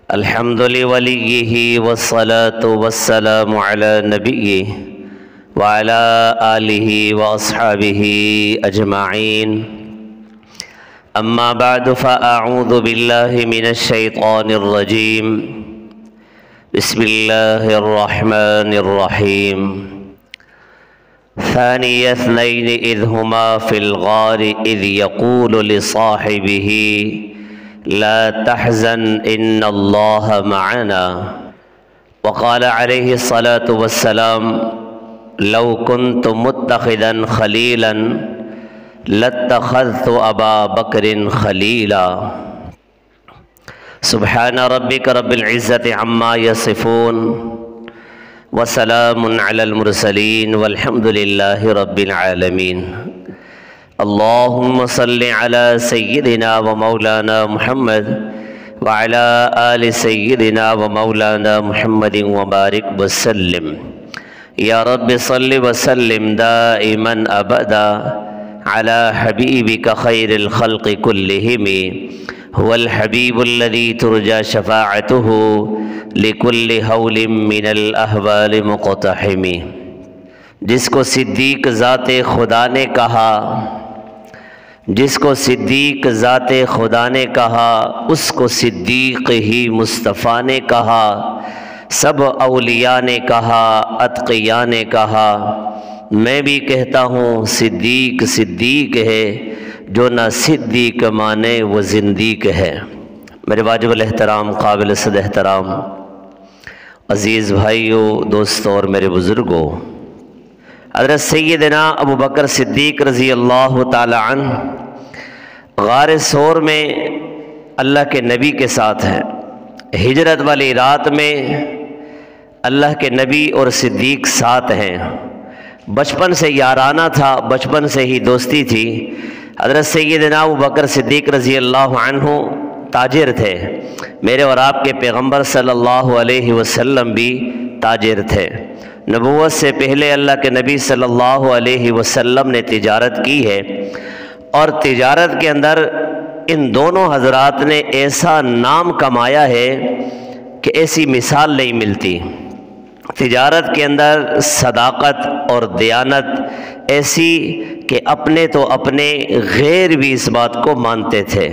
الحمد لوليه والصلاة والسلام على نبيه وعلى آله وأصحابه أجمعين. أما بعد فأعوذ بالله من الشيطان الرجيم. بسم الله الرحمن الرحيم. ثاني اثنين إذ هما في الغار إذ يقول لصاحبه لا تحزن إن الله معنا. وقال عليه الصلاة والسلام لو كنت متخذا خليلا لاتخذت أبا بكر خليلا. سبحان ربك رب العزة عما يصفون وسلام على المرسلين والحمد لله رب العالمين. اللهم صل على سيدنا ومولانا محمد وعلى آل سيدنا ومولانا محمد وبارك وسلم. يا رب صل وسلم دائما أبدا على حبيبك خير الخلق كلهم. هو الحبيب الذي ترجى شفاعته لكل هول من الأهوال مقتحم. جس کو صدیق ذات خدا نے کہا، جس کو صدیق ذات خدا نے کہا، اس کو صدیق ہی مصطفیٰ نے کہا. سب اولیاء نے کہا، اتقیاء نے کہا، میں بھی کہتا ہوں صدیق صدیق ہے، جو نہ صدیق مانے وہ زندیق ہے. میرے واجب الاحترام قابل صد احترام عزیز بھائیوں، دوستوں اور میرے بزرگوں، حضرت سیدنا ابو بکر صدیق رضی اللہ تعالی عنہ غار ثور میں اللہ کے نبی کے ساتھ ہیں. ہجرت والی رات میں اللہ کے نبی اور صدیق ساتھ ہیں. بچپن سے یارانہ تھا، بچپن سے ہی دوستی تھی. حضرت سیدنا ابو بکر صدیق رضی اللہ عنہ تاجر تھے. میرے اور آپ کے پیغمبر صلی اللہ علیہ وسلم بھی تاجر تھے. نبوت سے پہلے اللہ کے نبی صلی اللہ علیہ وسلم نے تجارت کی ہے، اور تجارت کے اندر ان دونوں حضرات نے ایسا نام کمایا ہے کہ ایسی مثال نہیں ملتی. تجارت کے اندر صداقت اور دیانت ایسی کہ اپنے تو اپنے، غیر بھی اس بات کو مانتے تھے.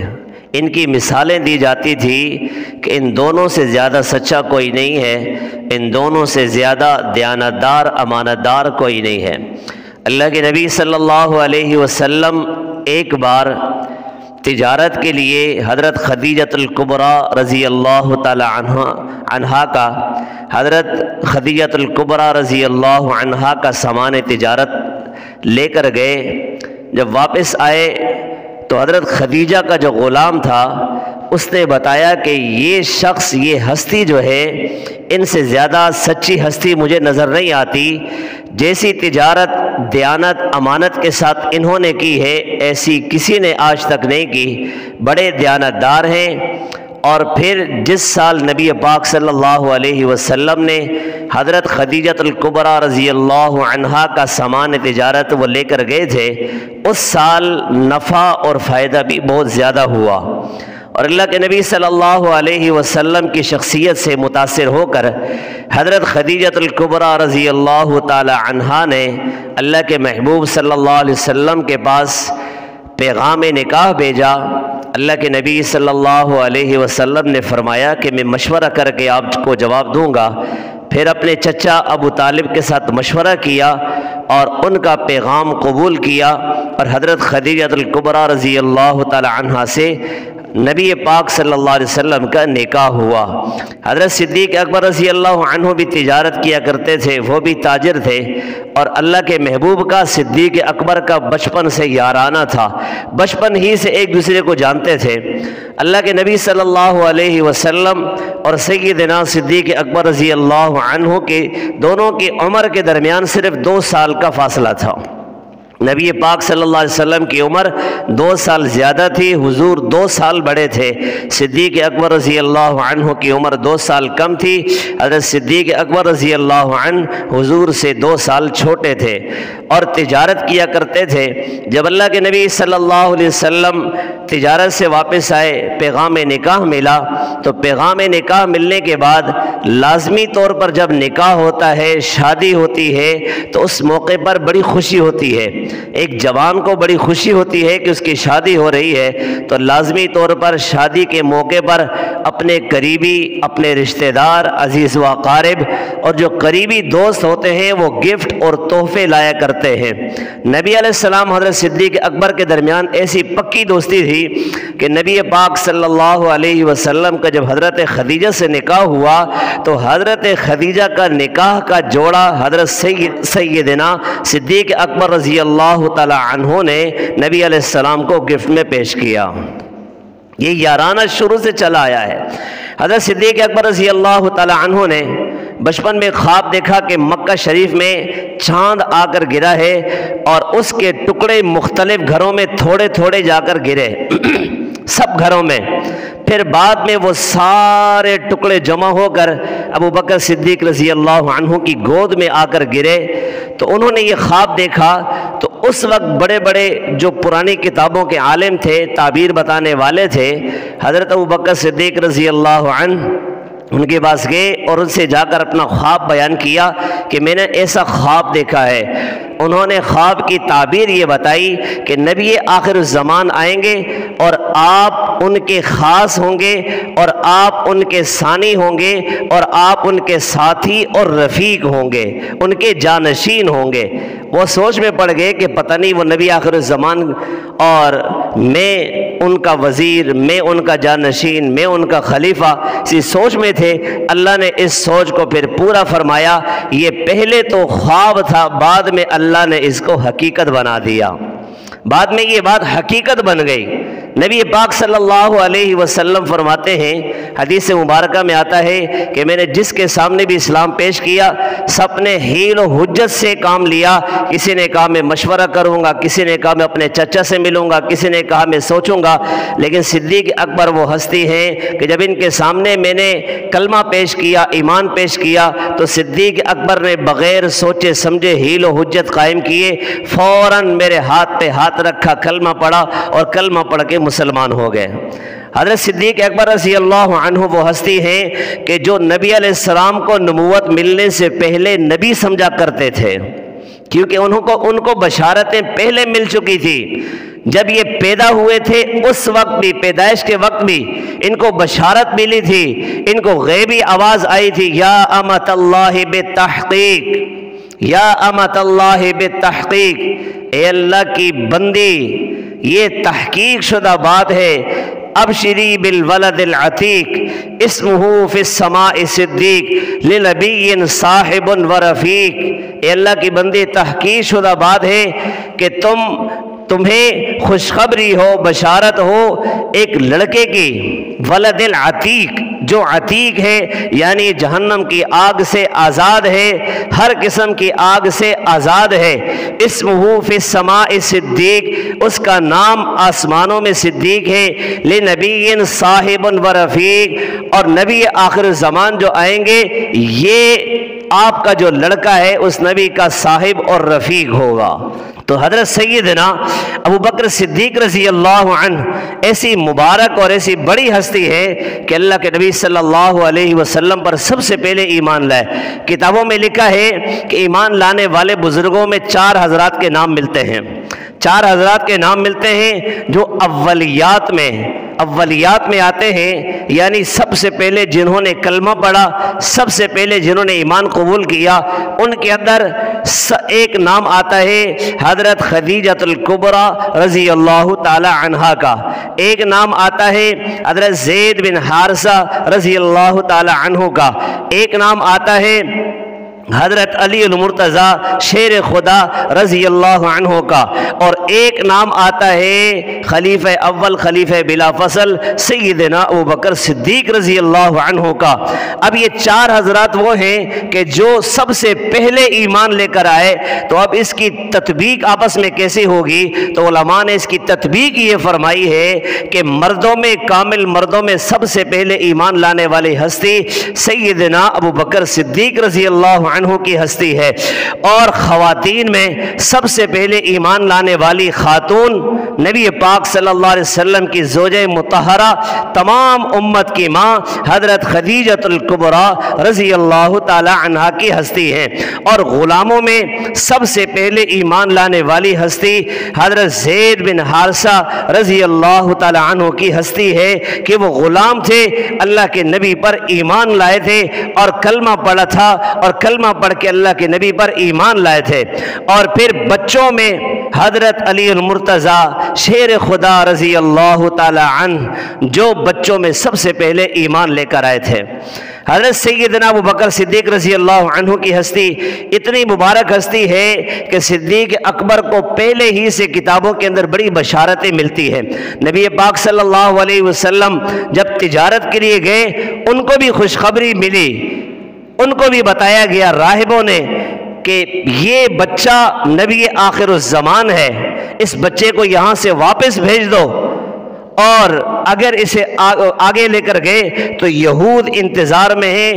ان کی مثالیں دی جاتی تھی کہ ان دونوں سے زیادہ سچا کوئی نہیں ہے، ان دونوں سے زیادہ دیانتدار امانتدار کوئی نہیں ہے. اللہ کے نبی صلی اللہ علیہ وسلم ایک بار تجارت کے لیے حضرت خدیجۃ الکبریٰ رضی اللہ تعالی عنہا کا حضرت خدیجۃ الکبریٰ رضی اللہ عنہا کا سامان تجارت لے کر گئے. جب واپس آئے تو حضرت خدیجہ کا جو غلام تھا اس نے بتایا کہ یہ شخص، یہ ہستی جو ہے، ان سے زیادہ سچی ہستی مجھے نظر نہیں آتی. جیسی تجارت دیانت امانت کے ساتھ انہوں نے کی ہے ایسی کسی نے آج تک نہیں کی. بڑے دیانتدار ہیں. اور پھر جس سال نبی پاک صلی اللہ علیہ وسلم نے حضرت خدیجۃ الکبریٰ رضی اللہ عنہا کا سامان تجارت وہ لے کر گئے تھے، اس سال نفع اور فائدہ بھی بہت زیادہ ہوا. اور اللہ کے نبی صلی اللہ علیہ وسلم کی شخصیت سے متاثر ہو کر حضرت خدیجۃ الکبریٰ رضی اللہ تعالی عنہا نے اللہ کے محبوب صلی اللہ علیہ وسلم کے پاس پیغام نکاح بھیجا. اللہ کے نبی صلی اللہ علیہ وسلم نے فرمایا کہ میں مشورہ کر کے آپ کو جواب دوں گا. پھر اپنے چچا ابو طالب کے ساتھ مشورہ کیا اور ان کا پیغام قبول کیا، اور حضرت خدیجۃ الکبریٰ رضی اللہ تعالی عنہا سے نبی پاک صلی اللہ علیہ وسلم کا نکاح ہوا. حضرت صدیق اکبر رضی اللہ عنہ بھی تجارت کیا کرتے تھے، وہ بھی تاجر تھے، اور اللہ کے محبوب کا صدیق اکبر کا بچپن سے یارانہ تھا. بچپن ہی سے ایک دوسرے کو جانتے تھے. اللہ کے نبی صلی اللہ علیہ وسلم اور سیدنا صدیق اکبر رضی اللہ عنہ کے دونوں کی عمر کے درمیان صرف 2 سال کا فاصلہ تھا. نبی پاک صلی اللہ علیہ وسلم کی عمر 2 سال زیادہ تھی، حضور 2 سال بڑے تھے۔ صدیق اکبر رضی اللہ عنہ کی عمر 2 سال کم تھی، حضرت صدیق اکبر رضی اللہ عنہ حضور سے 2 سال چھوٹے تھے اور تجارت کیا کرتے تھے۔ جب اللہ کے نبی صلی اللہ علیہ وسلم تجارت سے واپس آئے، پیغام نکاح ملا، تو پیغام نکاح ملنے کے بعد لازمی طور پر جب نکاح ہوتا ہے، شادی ہوتی ہے، تو اس موقع پر بڑی خوشی ہوتی ہے۔ ایک جوان کو بڑی خوشی ہوتی ہے کہ اس کی شادی ہو رہی ہے، تو لازمی طور پر شادی کے موقع پر اپنے قریبی، اپنے رشتہ دار، عزیز و اقارب اور جو قریبی دوست ہوتے ہیں وہ گفٹ اور تحفے لایا کرتے ہیں۔ نبی علیہ السلام حضرت صدیق اکبر کے درمیان ایسی پکی دوستی تھی کہ نبی پاک صلی اللہ علیہ وسلم کا جب حضرت خدیجہ سے نکاح ہوا تو حضرت خدیجہ کا نکاح کا جوڑا حضرت سیدنا صدیق اکبر رضی اللہ تعالی عنہ نے نبی علیہ السلام کو گفٹ میں پیش کیا۔ یہ یارانہ شروع سے چلا آیا ہے۔ حضرت صدیق اکبر رضی اللہ تعالی عنہ نے بچپن میں خواب دیکھا کہ مکہ شریف میں چاند آ کر گرا ہے اور اس کے ٹکڑے مختلف گھروں میں تھوڑے تھوڑے جا کر گرے سب گھروں میں، پھر بعد میں وہ سارے ٹکڑے جمع ہو کر ابو بکر صدیق رضی اللہ عنہ کی گود میں آ کر گرے۔ تو انہوں نے یہ خواب دیکھا، تو اس وقت بڑے بڑے جو پرانی کتابوں کے عالم تھے، تعبیر بتانے والے تھے، حضرت ابو بکر صدیق رضی اللہ عنہ ان کے پاس گئے اور ان سے جا کر اپنا خواب بیان کیا کہ میں نے ایسا خواب دیکھا ہے۔ انہوں نے خواب کی تعبیر یہ بتائی کہ نبی آخر الزمان آئیں گے اور آپ ان کے خاص ہوں گے اور آپ ان کے ثانی ہوں گے اور آپ ان کے ساتھی اور رفیق ہوں گے، ان کے جانشین ہوں گے۔ وہ سوچ میں پڑ گئے کہ پتہ نہیں وہ نبی آخر الزمان اور میں ان کا وزیر، میں ان کا جانشین، میں ان کا خلیفہ، اسی سوچ میں تھے۔ اللہ نے اس سوچ کو پھر پورا فرمایا۔ یہ پہلے تو خواب تھا، بعد میں اللہ نے اس کو حقیقت بنا دیا، بعد میں یہ بات حقیقت بن گئی۔ نبی پاک صلی اللہ علیہ وسلم فرماتے ہیں، حدیث مبارکہ میں آتا ہے کہ میں نے جس کے سامنے بھی اسلام پیش کیا، سب نے حیل و حجت سے کام لیا۔ کسی نے کہا میں مشورہ کروں گا، کسی نے کہا میں اپنے چچا سے ملوں گا، کسی نے کہا میں سوچوں گا، لیکن صدیق اکبر وہ ہستی ہیں کہ جب ان کے سامنے میں نے کلمہ پیش کیا، ایمان پیش کیا، تو صدیق اکبر نے بغیر سوچے سمجھے حیل و حجت قائم کیے، فوراً میرے ہاتھ پہ ہاتھ رکھا، کلمہ پڑھا اور کلمہ پڑھ کے مسلمان ہو گئے۔ حضرت صدیق اکبر رضی اللہ عنہ وہ ہستی ہیں کہ جو نبی علیہ السلام کو نبوت ملنے سے پہلے نبی سمجھا کرتے تھے، کیونکہ ان کو بشارتیں پہلے مل چکی تھی۔ جب یہ پیدا ہوئے تھے اس وقت بھی، پیدائش کے وقت بھی ان کو بشارت ملی تھی، ان کو غیبی آواز آئی تھی، یا امۃ اللہ بالتحقیق، یا امۃ اللہ بالتحقیق، اے اللہ کی بندی، یہ تحقیق شدہ بات ہے، ابشری بالولد العتیق اسمہ فی السماء صدیق لنبی صاحب و رفیق۔ اے اللہ کی بندی، تحقیق شدہ بات ہے کہ تمہیں خوشخبری ہو، بشارت ہو ایک لڑکے کی، ولد العتیق، جو عتیق ہے یعنی جہنم کی آگ سے آزاد ہے، ہر قسم کی آگ سے آزاد ہے۔ اسمہ فی السماء صدیق، اس کا نام آسمانوں میں صدیق ہے، لنبی صاحب و رفیق، اور نبی آخر زمان جو آئیں گے یہ آپ کا جو لڑکا ہے اس نبی کا صاحب اور رفیق ہوگا۔ تو حضرت سیدنا ابو بکر صدیق رضی اللہ عنہ ایسی مبارک اور ایسی بڑی ہستی ہے کہ اللہ کے نبی صلی اللہ علیہ وسلم پر سب سے پہلے ایمان لائے۔ کتابوں میں لکھا ہے کہ ایمان لانے والے بزرگوں میں 4 حضرات کے نام ملتے ہیں، 4 حضرات کے نام ملتے ہیں جو اولیات میں آتے ہیں، یعنی سب سے پہلے جنہوں نے کلمہ پڑھا، سب سے پہلے جنہوں نے ایمان قبول کیا، ان کے اندر ایک نام آتا ہے حضرت خدیجہ الکبریٰ رضی اللہ تعالی عنہا کا، ایک نام آتا ہے حضرت زید بن حارثہ رضی اللہ تعالی عنہ کا، ایک نام آتا ہے حضرت علی المرتضیٰ شیر خدا رضی اللہ عنہ کا، اور ایک نام آتا ہے خلیفہ اول خلیفہ بلا فصل سیدنا ابوبکر صدیق رضی اللہ عنہ کا۔ اب یہ چار حضرات وہ ہیں کہ جو سب سے پہلے ایمان لے کر آئے، تو اب اس کی تطبیق آپس میں کیسے ہوگی؟ تو علماء نے اس کی تطبیق یہ فرمائی ہے کہ مردوں میں، کامل مردوں میں سب سے پہلے ایمان لانے والی ہستی سیدنا ابوبکر صدیق رضی اللہ عنہ کی ہستی ہے، اور خواتین میں سب سے پہلے ایمان لانے والی خاتون نبی پاک صلی اللہ علیہ وسلم کی زوجہ مطہرہ، تمام امت کی ماں حضرت خدیجۃ الکبریٰ رضی اللہ تعالی عنہا کی ہستی ہے، اور غلاموں میں سب سے پہلے ایمان لانے والی ہستی حضرت زید بن حارثہ رضی اللہ تعالی عنہ کی ہستی ہے کہ وہ غلام تھے، اللہ کے نبی پر ایمان لائے تھے اور کلمہ پڑھا تھا، اور کلمہ پڑھ کے اللہ کے نبی پر ایمان لائے تھے۔ اور پھر بچوں میں حضرت علی المرتضیٰ شیر خدا رضی اللہ تعالی عنہ جو بچوں میں سب سے پہلے ایمان لے کر آئے تھے۔ حضرت سیدنا ابوبکر صدیق رضی اللہ عنہ کی ہستی اتنی مبارک ہستی ہے کہ صدیق اکبر کو پہلے ہی سے کتابوں کے اندر بڑی بشارتیں ملتی ہیں۔ نبی پاک صلی اللہ علیہ وسلم جب تجارت کے لیے گئے، ان کو بھی خوشخبری ملی، ان کو بھی بتایا گیا راہبوں نے کہ یہ بچہ نبی آخر الزمان ہے، اس بچے کو یہاں سے واپس بھیج دو، اور اگر اسے آگے لے کر گئے تو یہود انتظار میں ہیں،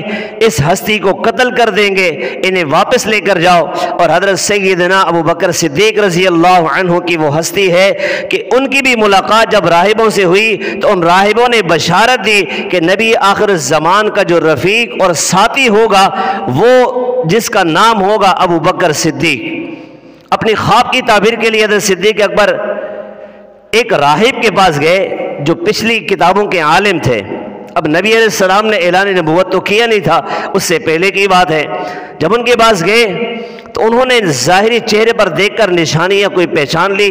اس ہستی کو قتل کر دیں گے، انہیں واپس لے کر جاؤ۔ اور حضرت سیدنا ابوبکر صدیق رضی اللہ عنہ کی وہ ہستی ہے کہ ان کی بھی ملاقات جب راہبوں سے ہوئی تو ان راہبوں نے بشارت دی کہ نبی آخر الزمان کا جو رفیق اور ساتھی ہوگا، وہ جس کا نام ہوگا ابوبکر صدیق۔ اپنی خواب کی تعبیر کے لیے حضرت صدیق اکبر ایک راہب کے پاس گئے جو پچھلی کتابوں کے عالم تھے۔ اب نبی علیہ السلام نے اعلان نبوت تو کیا نہیں تھا، اس سے پہلے کی بات ہے۔ جب ان کے پاس گئے تو انہوں نے ظاہری چہرے پر دیکھ کر نشانیاں کوئی پہچان لی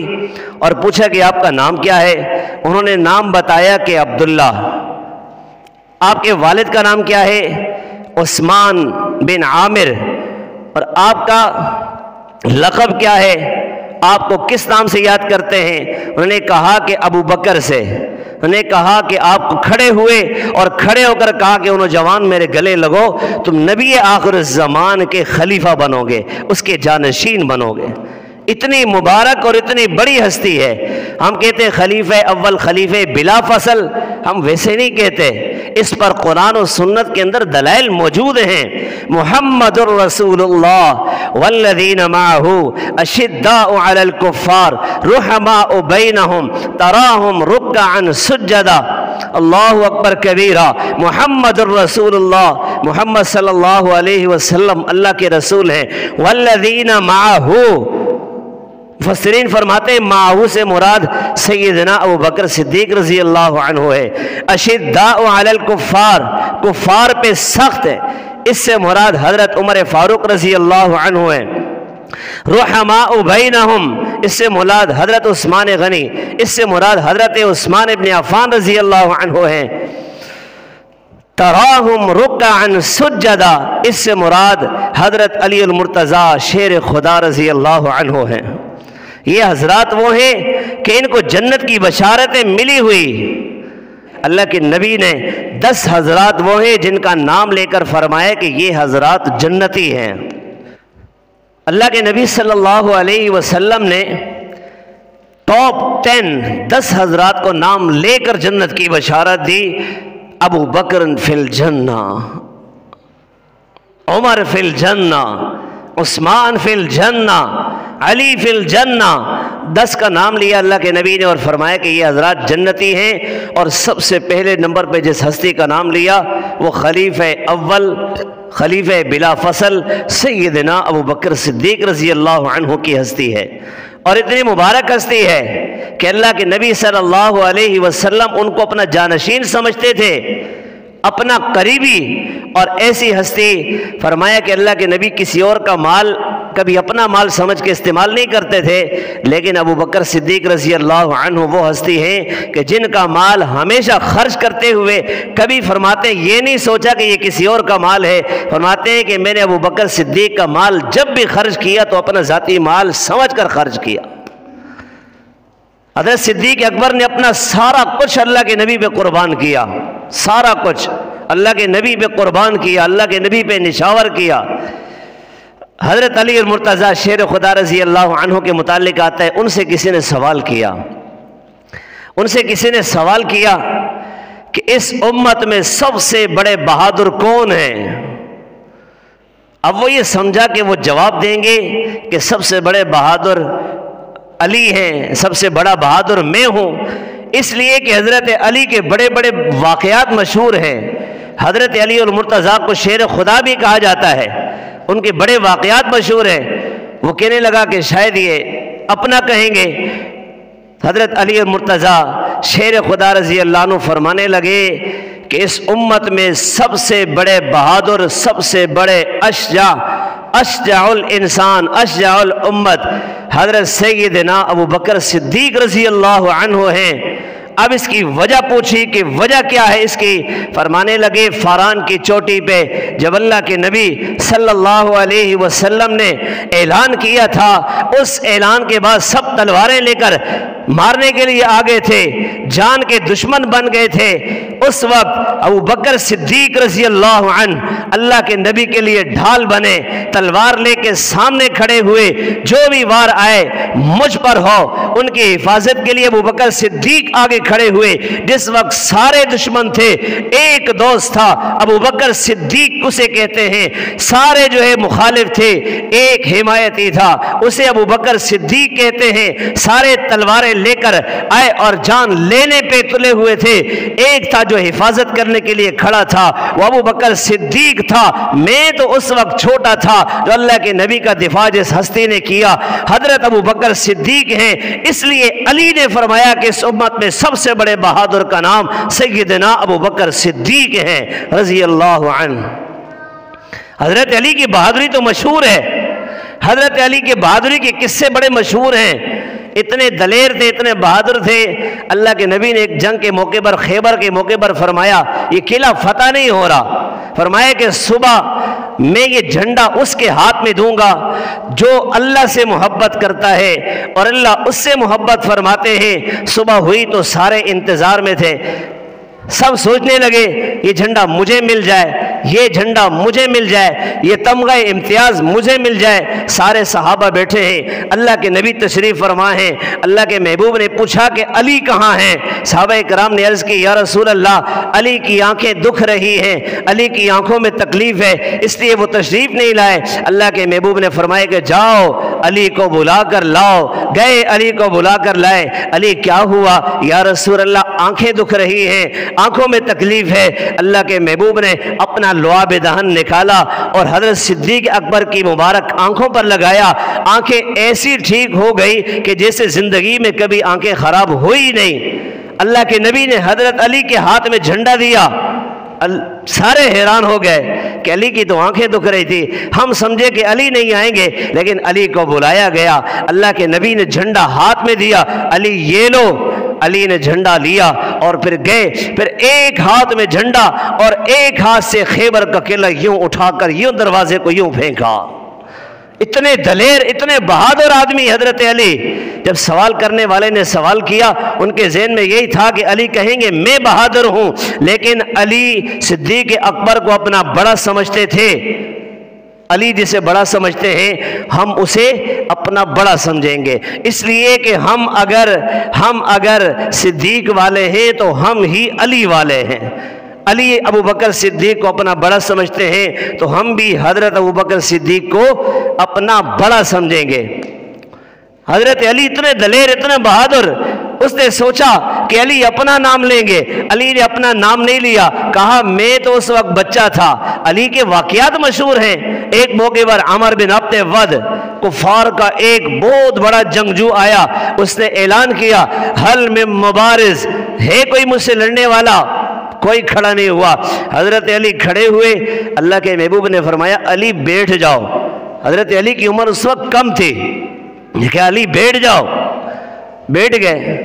اور پوچھا کہ آپ کا نام کیا ہے؟ انہوں نے نام بتایا کہ عبداللہ۔ آپ کے والد کا نام کیا ہے؟ عثمان بن عامر۔ اور آپ کا لقب کیا ہے؟ آپ کو کس نام سے یاد کرتے ہیں؟ انہوں نے کہا کہ ابو بکر سے۔ انہوں نے کہا کہ آپ کھڑے ہوئے اور کھڑے ہو کر کہا کہ نوجوان میرے گلے لگو، تم نبی آخر الزمان کے خلیفہ بنو گے، اس کے جانشین بنو گے۔ اتنی مبارک اور اتنی بڑی ہستی ہے۔ ہم کہتے ہیں خلیفہ اول خلیفہ بلا فصل، ہم ویسے نہیں کہتے، اس پر قرآن و سنت کے اندر دلائل موجود ہیں۔ محمد الرسول اللہ والذین معہ اشداء علی الکفار رحماء بینہم تراہم رکعا سجدا۔ اللہ اکبر کبیرہ۔ محمد الرسول اللہ، محمد صلی اللہ علیہ وسلم اللہ کے رسول ہیں۔ والذین معہ، مفسرین فرماتے ہیں معاہو سے مراد سیدنا ابوبکر صدیق رضی اللہ عنہ ہے۔ اشداء علی الکفار، کفار پہ سخت ہے، اس سے مراد حضرت عمر فاروق رضی اللہ عنہ ہے۔ رحماء بینہم، اس سے مراد حضرت عثمان غنی، اس سے مراد حضرت عثمان ابن عفان رضی اللہ عنہ ہیں۔ تراہم رکعا سجدا، اس سے مراد حضرت علی المرتضیٰ شیر خدا رضی اللہ عنہ ہیں۔ یہ حضرات وہ ہیں کہ ان کو جنت کی بشارتیں ملی ہوئی۔ اللہ کے نبی نے 10 حضرات وہ ہیں جن کا نام لے کر فرمایا کہ یہ حضرات جنتی ہیں۔ اللہ کے نبی صلی اللہ علیہ وسلم نے ٹاپ 10 حضرات کو نام لے کر جنت کی بشارت دی۔ ابو بکر فی الجنہ، عمر فی الجنہ، عثمان فی الجنہ، علی فی الجنہ۔ 10 کا نام لیا اللہ کے نبی نے اور فرمایا کہ یہ حضرات جنتی ہیں۔ اور سب سے پہلے نمبر پہ جس ہستی کا نام لیا وہ خلیفہ اول خلیفہ بلا فصل سیدنا ابوبکر صدیق رضی اللہ عنہ کی ہستی ہے۔ اور اتنی مبارک ہستی ہے کہ اللہ کے نبی صلی اللہ علیہ وسلم ان کو اپنا جانشین سمجھتے تھے، اپنا قریبی۔ اور ایسی ہستی فرمایا کہ اللہ کے نبی کسی اور کا مال کبھی اپنا مال سمجھ کے استعمال نہیں کرتے تھے، لیکن ابو بکر صدیق رضی اللہ عنہ وہ ہستی ہیں کہ جن کا مال ہمیشہ خرچ کرتے ہوئے کبھی فرماتے ہیں یہ نہیں سوچا کہ یہ کسی اور کا مال ہے، فرماتے ہیں کہ میں نے ابو بکر صدیق کا مال جب بھی خرچ کیا تو اپنا ذاتی مال سمجھ کر خرچ کیا۔ حضرت صدیق اکبر نے اپنا سارا کچھ اللہ کے نبی پہ قربان کیا، سارا کچھ اللہ کے نبی پہ قربان کیا، اللہ کے نبی پہ نشاور کیا۔ حضرت علی المرتضیٰ شیر خدا رضی اللہ عنہ کے متعلق آتا ہے، ان سے کسی نے سوال کیا، ان سے کسی نے سوال کیا کہ اس امت میں سب سے بڑے بہادر کون ہیں؟ اب وہ یہ سمجھا کہ وہ جواب دیں گے کہ سب سے بڑے بہادر علی ہیں، سب سے بڑا بہادر میں ہوں، اس لیے کہ حضرت علی کے بڑے بڑے واقعات مشہور ہیں۔ حضرت علی المرتضیٰ کو شیر خدا بھی کہا جاتا ہے، ان کے بڑے واقعات مشہور ہیں۔ وہ کہنے لگا کہ شاید یہ اپنا کہیں گے۔ حضرت علی المرتضیٰ شیر خدا رضی اللہ عنہ فرمانے لگے کہ اس امت میں سب سے بڑے بہادر، سب سے بڑے اشجع الانسان، اشجع الامت حضرت سیدنا ابو بکر صدیق رضی اللہ عنہ ہیں۔ اب اس کی وجہ پوچھی کہ وجہ کیا ہے اس کی، فرمانے لگے فاران کی چوٹی پہ جب اللہ کے نبی صلی اللہ علیہ وسلم نے اعلان کیا تھا، اس اعلان کے بعد سب تلواریں لے کر مارنے کے لیے آگے تھے، جان کے دشمن بن گئے تھے۔ اس وقت ابو بکر صدیق رضی اللہ عنہ اللہ کے نبی کے لیے ڈھال بنے، تلوار لے کے سامنے کھڑے ہوئے، جو بھی وار آئے مجھ پر ہو، ان کی حفاظت کے لیے ابو بکر صدیق آگے کھڑے ہوئے۔ جس وقت سارے دشمن تھے، ایک دوست تھا ابو بکر صدیق اسے کہتے ہیں، سارے جو ہے مخالف تھے، ایک حمایتی تھا اسے ابو بکر صدیق کہتے ہیں۔ سارے تلواریں لے کر آئے اور جان لینے پہ تلے ہوئے تھے، ایک تھا جو حفاظت کرنے کے لیے کھڑا تھا، وہ ابو بکر صدیق تھا۔ میں تو اس وقت چھوٹا تھا جو اللہ کے نبی کا دفاع جس ہستی نے کیا حضرت ابو بکر صدیق ہیں، اس لیے علی نے فرمایا کہ اس امت میں سب سے بڑے بہادر کا نام سیدنا ابو بکر صدیق ہیں رضی اللہ عنہ۔ حضرت علی کی بہادری تو مشہور ہے، حضرت علی کے بہادری کے قصے بڑے مشہور ہیں، اتنے دلیر تھے، اتنے بہادر تھے۔ اللہ کے نبی نے ایک جنگ کے موقع پر، خیبر کے موقع پر فرمایا یہ قلعہ فتح نہیں ہو رہا، فرمایا کہ صبح میں یہ جھنڈا اس کے ہاتھ میں دوں گا جو اللہ سے محبت کرتا ہے اور اللہ اس سے محبت فرماتے ہیں۔ صبح ہوئی تو سارے انتظار میں تھے، سب سوچنے لگے یہ جھنڈا مجھے مل جائے، یہ جھنڈا مجھے مل جائے، یہ تمغہ امتیاز مجھے مل جائے۔ سارے صحابہ بیٹھے ہیں، اللہ کے نبی تشریف فرما ہیں، اللہ کے محبوب نے پوچھا کہ علی کہاں ہیں؟ صحابہ کرام نے عرض کی یا رسول اللہ علی کی آنکھیں دکھ رہی ہیں، علی کی آنکھوں میں تکلیف ہے، اس لیے وہ تشریف نہیں لائے۔ اللہ کے محبوب نے فرمایا کہ جاؤ علی کو بلا کر لاؤ۔ گئے علی کو بلا کر لائے۔ علی کیا ہوا یا رسول اللہ؟ آنکھیں دکھ رہی ہیں، آنکھوں میں تکلیف ہے۔ اللہ کے محبوب نے اپنا لعاب دہن نکالا اور حضرت صدیق اکبر کی مبارک آنکھوں پر لگایا، آنکھیں ایسی ٹھیک ہو گئی کہ جیسے زندگی میں کبھی آنکھیں خراب ہوئی نہیں۔ اللہ کے نبی نے حضرت علی کے ہاتھ میں جھنڈا دیا، سارے حیران ہو گئے کہ علی کی تو آنکھیں دکھ رہی تھی، ہم سمجھے کہ علی نہیں آئیں گے، لیکن علی کو بلایا گیا۔ اللہ کے نبی نے جھنڈا ہاتھ میں دیا، علی یہ لو۔ علی نے جھنڈا لیا اور پھر گئے، پھر ایک ہاتھ میں جھنڈا اور ایک ہاتھ سے خیبر کا قلعہ یوں اٹھا کر یوں دروازے کو یوں پھینکا۔ اتنے دلیر، اتنے بہادر آدمی حضرت علی۔ جب سوال کرنے والے نے سوال کیا، ان کے ذہن میں یہی تھا کہ علی کہیں گے میں بہادر ہوں، لیکن علی صدیق اکبر کو اپنا بڑا سمجھتے تھے۔ علی جسے بڑا سمجھتے ہیں ہم اسے اپنا بڑا سمجھیں گے، اس لیے کہ ہم اگر صدیق والے ہیں تو ہم ہی علی والے ہیں۔ علی ابو بکر صدیق کو اپنا بڑا سمجھتے ہیں تو ہم بھی حضرت ابو بکر صدیق کو اپنا بڑا سمجھیں گے۔ حضرت علی اتنے دلیر، اتنے بہادر، اس نے سوچا کہ علی اپنا نام لیں گے۔ علی نے اپنا نام نہیں لیا، کہا میں تو اس وقت بچہ تھا۔ علی کے واقعات مشہور ہیں۔ ایک موقع پر عمر بن عبد ود، کفار کا ایک بہت بڑا جنگجو آیا، اس نے اعلان کیا حل میں مبارز، ہے کوئی مجھ سے لڑنے والا؟ کوئی کھڑا نہیں ہوا۔ حضرت علی کھڑے ہوئے، اللہ کے محبوب نے فرمایا علی بیٹھ جاؤ۔ حضرت علی کی عمر اس وقت کم تھی، کہ علی بیٹھ جاؤ، بیٹھ گئے،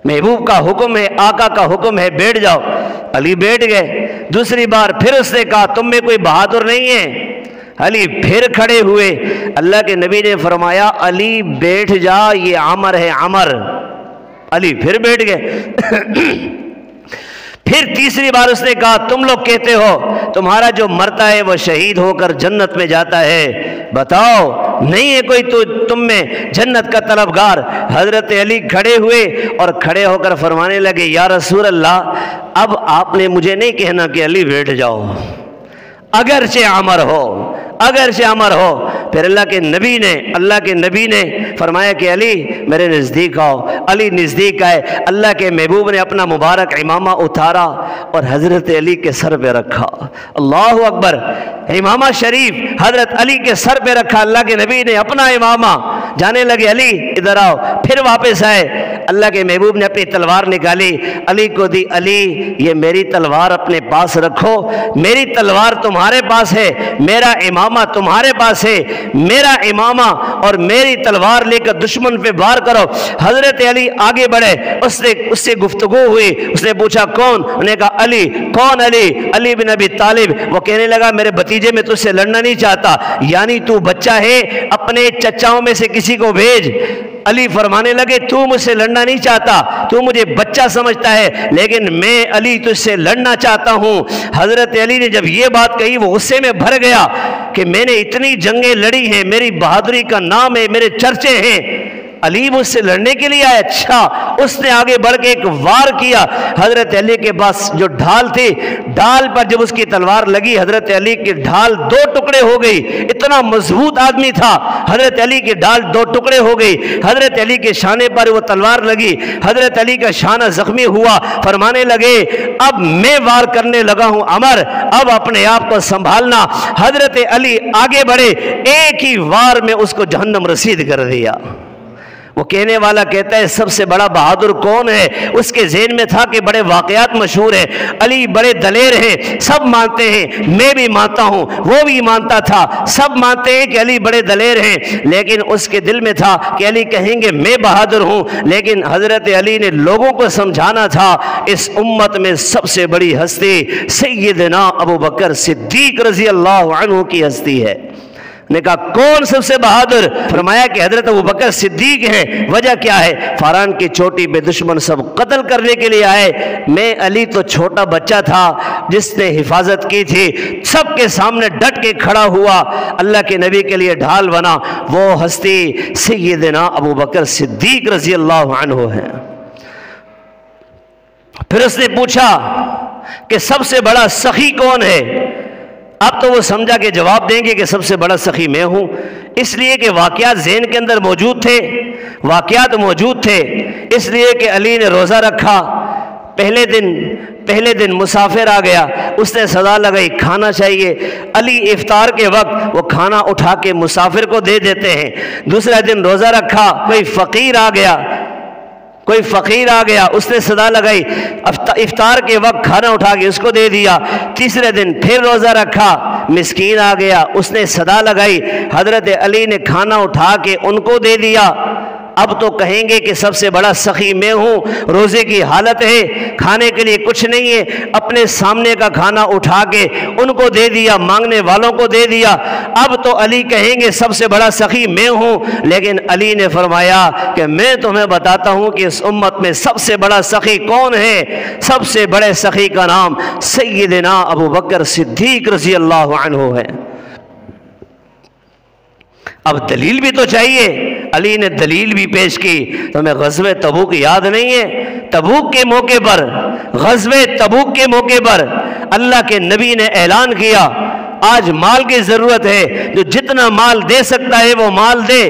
محبوب کا حکم ہے، آقا کا حکم ہے، بیٹھ جاؤ، علی بیٹھ گئے۔ دوسری بار پھر اس نے کہا تم میں کوئی بہادر نہیں ہے، علی پھر کھڑے ہوئے۔ اللہ کے نبی نے فرمایا علی بیٹھ جا، یہ عمر ہے، عمر۔ علی پھر بیٹھ گئے۔ پھر تیسری بار اس نے کہا تم لوگ کہتے ہو تمہارا جو مرتا ہے وہ شہید ہو کر جنت میں جاتا ہے، بتاؤ نہیں ہے کوئی تو تم میں جنت کا طلبگار؟ حضرت علی کھڑے ہوئے اور کھڑے ہو کر فرمانے لگے یا رسول اللہ، اب آپ نے مجھے نہیں کہنا کہ علی بیٹھ جاؤ، اگرچہ عمر ہو، اگرچہ عمر ہو۔ پھر اللہ کے نبی نے فرمایا کہ علی میرے نزدیک آؤ۔ علی نزدیک آئے، اللہ کے محبوب نے اپنا مبارک امامہ اتارا اور حضرت علی کے سر پہ رکھا۔ اللہ اکبر، امامہ شریف حضرت علی کے سر پہ رکھا، اللہ کے نبی نے اپنا امامہ، جانے لگے علی ادھر آؤ، پھر واپس آئے، اللہ کے محبوب نے اپنی تلوار نکالی، علی کو دی، علی یہ میری تلوار اپنے پاس رکھو، میری تلوار تمہارے پاس ہے، میرا امامہ تمہارے پاس ہے، میرا امامہ اور میری تلوار لے کر دشمن پہ وار کرو۔ حضرت علی آگے بڑھے، اس سے گفتگو ہوئی، اس نے پوچھا کون؟ انہوں نے کہا علی۔ کون علی؟ علی بن ابی طالب۔ وہ کہنے لگا میرے بھتیجے میں تجھ سے لڑنا نہیں چاہتا، یعنی تو بچہ ہے، اپنے چچاؤں میں سے کسی کو بھیج۔ علی فرمانے لگے تو مجھ سے لڑنا نہیں چاہتا، تو مجھے بچہ سمجھتا ہے، لیکن میں علی تجھ سے لڑنا چاہتا ہوں۔ حضرت علی نے جب یہ بات کہی وہ غصے میں بھر گیا کہ میں نے اتنی جنگیں لڑی ہیں، میری بہادری کا نام ہے، میرے چرچے ہیں، علی مجھ سے لڑنے کے لیے آیا؟ اچھا۔ اس نے آگے بڑھ کے ایک وار کیا، حضرت علی کے پاس جو ڈھال تھی، ڈھال پر جب اس کی تلوار لگی، حضرت علی کی ڈھال دو ٹکڑے ہو گئی، اتنا مضبوط آدمی تھا، حضرت علی کی ڈھال دو ٹکڑے ہو گئی، حضرت علی کے شانے پر وہ تلوار لگی، حضرت علی کا شانہ زخمی ہوا، فرمانے لگے اب میں وار کرنے لگا ہوں عمر، اب اپنے آپ کو سنبھالنا۔ حضرت علی آگے بڑھے، ایک ہی وار میں اس کو جہنم رسید کر دیا۔ وہ کہنے والا کہتا ہے سب سے بڑا بہادر کون ہے؟ اس کے ذہن میں تھا کہ بڑے واقعات مشہور ہیں، علی بڑے دلیر ہیں، سب مانتے ہیں، میں بھی مانتا ہوں، وہ بھی مانتا تھا، سب مانتے ہیں کہ علی بڑے دلیر ہیں، لیکن اس کے دل میں تھا کہ علی کہیں گے میں بہادر ہوں۔ لیکن حضرت علی نے لوگوں کو سمجھانا تھا اس امت میں سب سے بڑی ہستی سیدنا ابو بکر صدیق رضی اللہ عنہ کی ہستی ہے۔ نے کہا کون سب سے بہادر؟ فرمایا کہ حضرت ابو بکر صدیق ہیں۔ وجہ کیا ہے؟ فاران کی چوٹی پہ دشمن سب قتل کرنے کے لیے آئے، میں علی تو چھوٹا بچہ تھا جس نے حفاظت کی تھی، سب کے سامنے ڈٹ کے کھڑا ہوا، اللہ کے نبی کے لیے ڈھال بنا۔ وہ ہستی سیدنا ابو بکر صدیق رضی اللہ عنہ ہے۔ پھر اس نے پوچھا کہ سب سے بڑا سخی کون ہے؟ اب تو وہ سمجھا کہ جواب دیں گے کہ سب سے بڑا سخی میں ہوں، اس لیے کہ واقعات ذہن کے اندر موجود تھے، واقعات موجود تھے، اس لیے کہ علی نے روزہ رکھا، پہلے دن مسافر آ گیا، اس نے صدا لگائی کھانا چاہیے، علی افطار کے وقت وہ کھانا اٹھا کے مسافر کو دے دیتے ہیں۔ دوسرا دن روزہ رکھا، کوئی فقیر آ گیا، اس نے صدا لگائی، افطار کے وقت کھانا اٹھا کے اس کو دے دیا۔ تیسرے دن پھر روزہ رکھا، مسکین آ گیا، اس نے صدا لگائی، حضرت علی نے کھانا اٹھا کے ان کو دے دیا۔ اب تو کہیں گے کہ سب سے بڑا سخی میں ہوں، روزے کی حالت ہے، کھانے کے لیے کچھ نہیں ہے، اپنے سامنے کا کھانا اٹھا کے ان کو دے دیا، مانگنے والوں کو دے دیا۔ اب تو علی کہیں گے سب سے بڑا سخی میں ہوں، لیکن علی نے فرمایا کہ میں تمہیں بتاتا ہوں کہ اس امت میں سب سے بڑا سخی کون ہے۔ سب سے بڑے سخی کا نام سیدنا ابو بکر صدیق رضی اللہ عنہ ہے۔ اب دلیل بھی تو چاہیے، علی نے دلیل بھی پیش کی۔ تمہیں غزوہ تبوک یاد نہیں ہے؟ غزوہ تبوک کے موقع پر اللہ کے نبی نے اعلان کیا آج مال کی ضرورت ہے، جو جتنا مال دے سکتا ہے وہ مال دے۔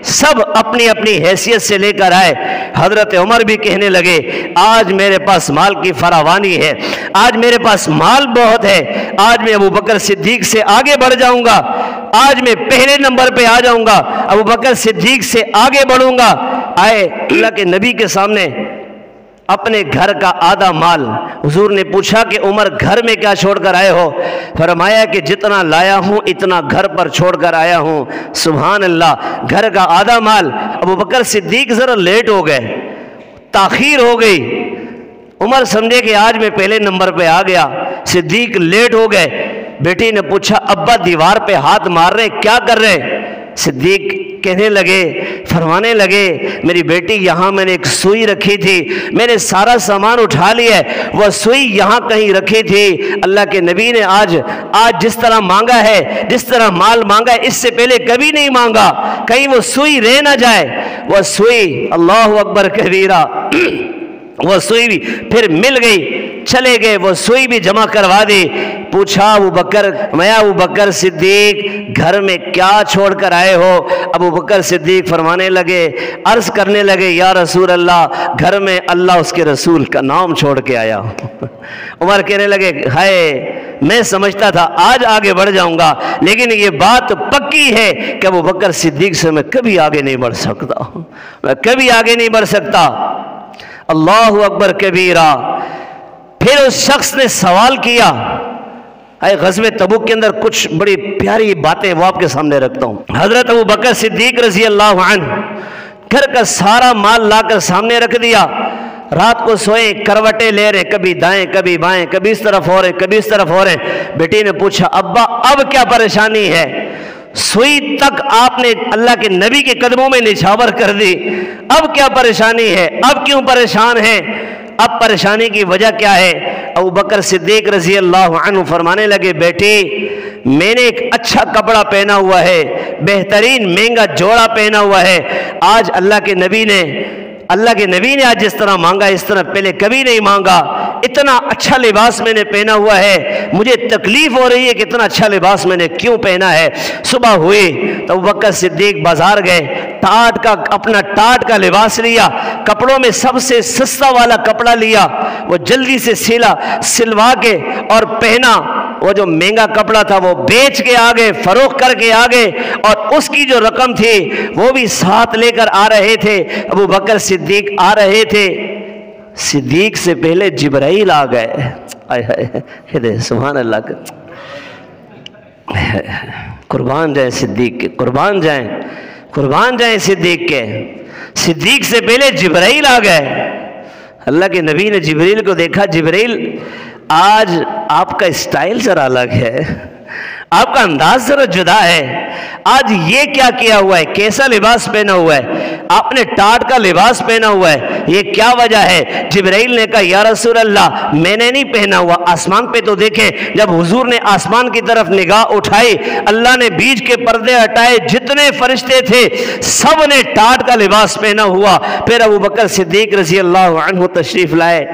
سب اپنی اپنی حیثیت سے لے کر آئے۔ حضرت عمر بھی کہنے لگے آج میرے پاس مال کی فراوانی ہے، آج میرے پاس مال بہت ہے، آج میں ابو بکر صدیق سے آگے بڑھ جاؤں گا، آج میں پہلے نمبر پہ آ جاؤں گا، ابو بکر صدیق سے آگے بڑھوں گا۔ آئے اللہ کے نبی کے سامنے اپنے گھر کا آدھا مال. حضور نے پوچھا کہ عمر گھر میں کیا چھوڑ کر آئے ہو؟ فرمایا کہ جتنا لایا ہوں اتنا گھر پر چھوڑ کر آیا ہوں. سبحان اللہ. گھر کا آدھا مال. ابو بکر صدیق ذرا لیٹ ہو گئے, تاخیر ہو گئی. عمر سمجھے کہ آج میں پہلے نمبر پہ آ گیا. صدیق لیٹ ہو گئے. بیٹی نے پوچھا ابا دیوار پہ ہاتھ مار رہے کیا کر رہے؟ صدیق کہنے لگے, فرمانے لگے میری بیٹی یہاں میں نے ایک سوئی رکھی تھی, میں نے سارا سامان اٹھا لیا ہے, وہ سوئی یہاں کہیں رکھی تھی. اللہ کے نبی نے آج جس طرح مانگا ہے, جس طرح مال مانگا ہے, اس سے پہلے کبھی نہیں مانگا. کہیں وہ سوئی رہ نہ جائے. وہ سوئی, اللہ اکبر کبیرہ, وہ سوئی بھی پھر مل گئی. چلے گئے, وہ سوئی بھی جمع کروا دی. پوچھا ابو بکر, میں ابو بکر صدیق گھر میں کیا چھوڑ کر آئے ہو؟ ابو بکر صدیق فرمانے لگے, عرض کرنے لگے یا رسول اللہ گھر میں اللہ اس کے رسول کا نام چھوڑ کے آیا ہوں. عمر کہنے لگے ہائے میں سمجھتا تھا آج آگے بڑھ جاؤں گا, لیکن یہ بات پکی ہے کہ ابو بکر صدیق سے میں کبھی آگے نہیں بڑھ سکتا, میں کبھی آگے نہیں بڑھ سکتا. اللہ اکبر کبیرہ. پھر اس شخص نے سوال کیا. غزوہ تبوک کے اندر کچھ بڑی پیاری باتیں وہ آپ کے سامنے رکھتا ہوں. حضرت ابو بکر صدیق رضی اللہ عنہ گھر کا سارا مال لا کر سامنے رکھ دیا. رات کو سوئے, کروٹیں لے رہے, کبھی دائیں کبھی بائیں, کبھی اس طرف ہو رہے کبھی اس طرف ہو رہے. بیٹی نے پوچھا ابا اب کیا پریشانی ہے؟ سوئی تک آپ نے اللہ کے نبی کے قدموں میں نچھاور کر دی, اب کیا پریشانی ہے؟ اب کیوں پریشان ہیں؟ اب پریشانی کی وجہ کیا ہے؟ ابو بکر صدیق رضی اللہ عنہ فرمانے لگے بیٹی میں نے ایک اچھا کپڑا پہنا ہوا ہے, بہترین مہنگا جوڑا پہنا ہوا ہے. آج اللہ کے نبی نے آج جس طرح مانگا اس طرح پہلے کبھی نہیں مانگا. اتنا اچھا لباس میں نے پہنا ہوا ہے, مجھے تکلیف ہو رہی ہے کہ اتنا اچھا لباس میں نے کیوں پہنا ہے. صبح ہوئی تو ابو بکر صدیق بازار گئے, اپنا ٹاٹ کا لباس لیا, کپڑوں میں سب سے سستا والا کپڑا لیا, وہ جلدی سے سلوا کے اور پہنا. وہ جو مہنگا کپڑا تھا وہ بیچ کے آگے, فروخت کر کے آگے, اور اس کی جو رقم تھی وہ بھی ساتھ لے کر آ رہے تھے. ابو بکر صدیق آ رہے تھے, صدیق سے پہلے جبرائیل آ گئے. سبحان اللہ. قربان جائیں صدیق کے, قربان جائیں صدیق کے. صدیق سے پہلے جبرائیل آ گئے. اللہ کے نبی نے جبرائیل کو دیکھا. جبرائیل آج آپ کا اسٹائل ذرا الگ ہے, آپ کا انداز ذرا جدا ہے. آج یہ کیا کیا ہوا ہے, کیسا لباس پہنا ہوا ہے؟ آپ نے ٹاٹ کا لباس پہنا ہوا ہے, یہ کیا وجہ ہے؟ جبرائیل نے کہا یا رسول اللہ میں نے نہیں پہنا ہوا, آسمان پہ تو دیکھیں. جب حضور نے آسمان کی طرف نگاہ اٹھائی, اللہ نے بیچ کے پردے ہٹائے, جتنے فرشتے تھے سب نے ٹاٹ کا لباس پہنا ہوا. پھر ابو بکر صدیق رضی اللہ عنہ تشریف لائے.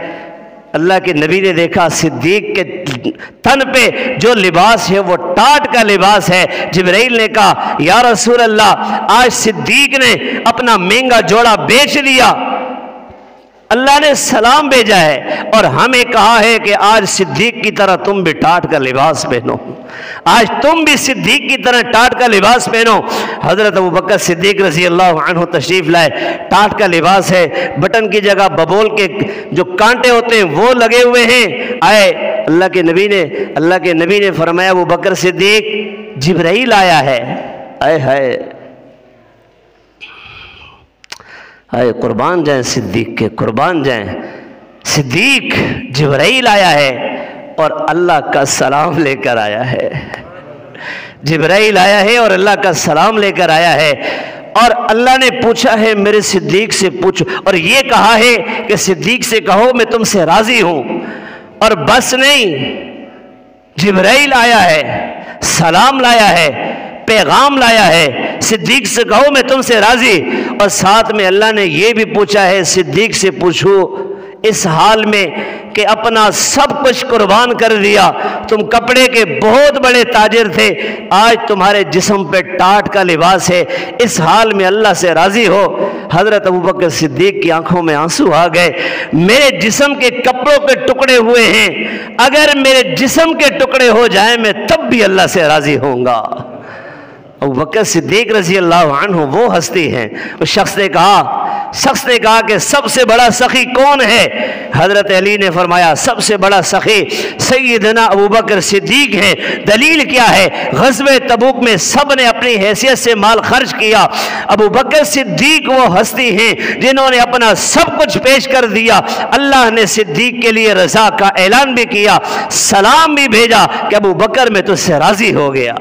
اللہ کے نبی نے دیکھا صدیق کے تن پہ جو لباس ہے وہ ٹاٹ کا لباس ہے. جبرائیل نے کہا یا رسول اللہ آج صدیق نے اپنا مہنگا جوڑا بیچ دیا, اللہ نے سلام بھیجا ہے اور ہمیں کہا ہے کہ آج صدیق کی طرح تم بھی ٹاٹ کا لباس پہنو, آج تم بھی صدیق کی طرح ٹاٹ کا لباس پہنو. حضرت ابو بکر صدیق رضی اللہ عنہ تشریف لائے. ٹاٹ کا لباس ہے, بٹن کی جگہ ببول کے جو کانٹے ہوتے ہیں وہ لگے ہوئے ہیں. آئے اللہ کے نبی نے فرمایا ابو بکر صدیق جبرائیل آیا ہے. قربان جائیں صدیق کے, قربان جائیں. صدیق جبرائیل آیا ہے اور اللہ کا سلام لے کر آیا ہے. جبرائیل آیا ہے اور اللہ کا سلام لے کر آیا ہے. اور اللہ نے پوچھا ہے میرے صدیق سے پوچھو, اور یہ کہا ہے کہ صدیق سے کہو میں تم سے راضی ہوں. اور بس نہیں, جبرائیل آیا ہے, سلام لایا ہے, پیغام لایا ہے. صدیق سے کہو میں تم سے راضی. اور ساتھ میں اللہ نے یہ بھی پوچھا ہے صدیق سے پوچھو اس حال میں کہ اپنا سب کچھ قربان کر دیا, تم کپڑے کے بہت بڑے تاجر تھے, آج تمہارے جسم پہ ٹاٹ کا لباس ہے, اس حال میں اللہ سے راضی ہو. حضرت ابوبکر صدیق کی آنکھوں میں آنسو آ گئے. میرے جسم کے کپڑوں کے ٹکڑے ہوئے ہیں, اگر میرے جسم کے ٹکڑے ہو جائیں میں تب بھی اللہ سے راضی ہوں گا. ابو بکر صدیق رضی اللہ عنہ وہ ہستی ہیں۔ اس شخص نے کہا کہ سب سے بڑا سخی کون ہے؟ حضرت علی نے فرمایا سب سے بڑا سخی سیدنا ابو بکر صدیق ہیں۔ دلیل کیا ہے؟ غزوہ تبوک میں سب نے اپنی حیثیت سے مال خرچ کیا، ابو بکر صدیق وہ ہستی ہیں جنہوں نے اپنا سب کچھ پیش کر دیا۔ اللہ نے صدیق کے لیے رضا کا اعلان بھی کیا، سلام بھی بھیجا کہ ابو بکر میں تجھ سے راضی ہو گیا۔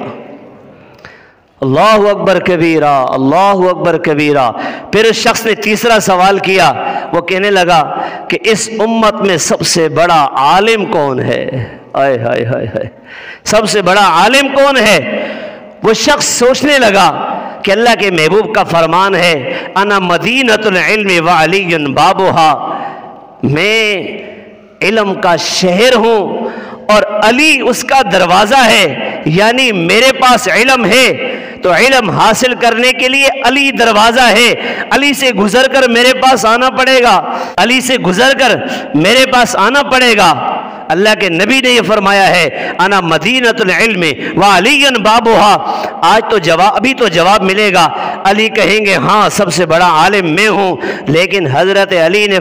اللہ اکبر کبیرہ، اللہ اکبر کبیرہ۔ پھر اس شخص نے تیسرا سوال کیا، وہ کہنے لگا کہ اس امت میں سب سے بڑا عالم کون ہے؟ آئے ہائے ہائے ہائے، سب سے بڑا عالم کون ہے؟ وہ شخص سوچنے لگا کہ اللہ کے محبوب کا فرمان ہے انا مدینۃ العلم وعلی بابھا، میں علم کا شہر ہوں اور علی اس کا دروازہ ہے، یعنی میرے پاس علم ہے تو علم حاصل کرنے کے لیے علی دروازہ ہے، علی سے گزر کر میرے پاس آنا پڑے گا، علی سے گزر کر میرے پاس آنا پڑے گا۔ اللہ کے نبی نے یہ فرمایا ہے انا مدینۃ العلم وعلی بابھا۔ ابھی تو جواب ملے گا، علی کہیں گے ہاں سب سے بڑا عالم میں ہوں، لیکن حضرت علی نے